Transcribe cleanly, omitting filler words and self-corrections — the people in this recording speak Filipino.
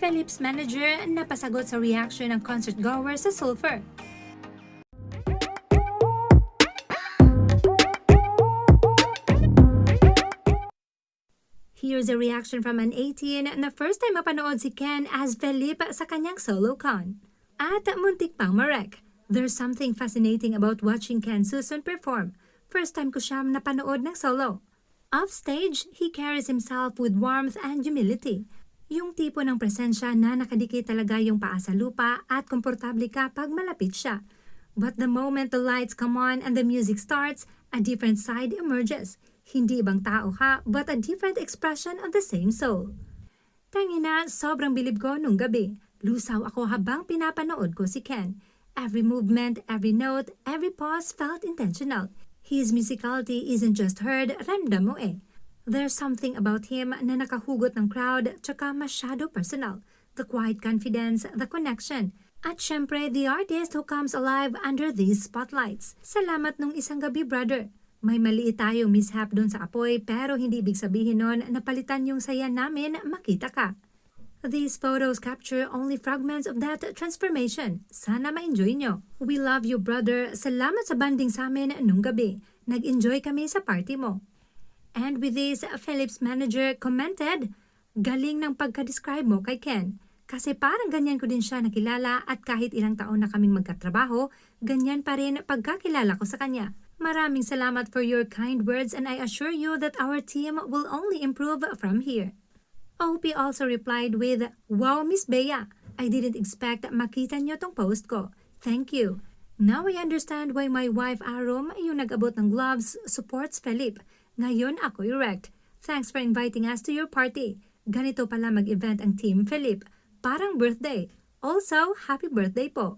Philip's manager napasagot sa reaction ng concert-goer sa Sulphur. Here's a reaction from an 18 na first time mapanood si Ken as Philip sa kanyang solo con. At muntik pang marek. There's something fascinating about watching Ken Susun perform. First time ko siyang napanood ng solo. Off stage, he carries himself with warmth and humility. Yung tipo ng presensya na nakadikit talaga yung paa sa lupa at komportable ka pag malapit siya. But the moment the lights come on and the music starts, a different side emerges. Hindi ibang tao ka, but a different expression of the same soul. Tangina, sobrang bilib ko nung gabi. Lusaw ako habang pinapanood ko si Ken. Every movement, every note, every pause felt intentional. His musicality isn't just heard, ramdam mo eh. There's something about him na nakahugot ng crowd tsaka masyado personal. The quiet confidence, the connection. At syempre, the artist who comes alive under these spotlights. Salamat nung isang gabi, brother. May maliit tayong mishap dun sa apoy pero hindi ibig sabihin nun na palitan yung saya namin makita ka. These photos capture only fragments of that transformation. Sana ma-enjoy nyo. We love you, brother. Salamat sa banding sa amin nung gabi. Nag-enjoy kami sa party mo. And with this, Philip's manager commented, galing ng pagka-describe mo kay Ken. Kasi parang ganyan ko din siya nakilala at kahit ilang taon na kaming magkatrabaho, ganyan pa rin pagkakilala ko sa kanya. Maraming salamat for your kind words and I assure you that our team will only improve from here. OP also replied with, wow, Miss Bea, I didn't expect makita niyo tong post ko. Thank you. Now I understand why my wife Arom, yung nag-abot ng gloves, supports Philip. Ngayon ako erect. Thanks for inviting us to your party. Ganito pala mag-event ang Team Philip. Parang birthday. Also, happy birthday po.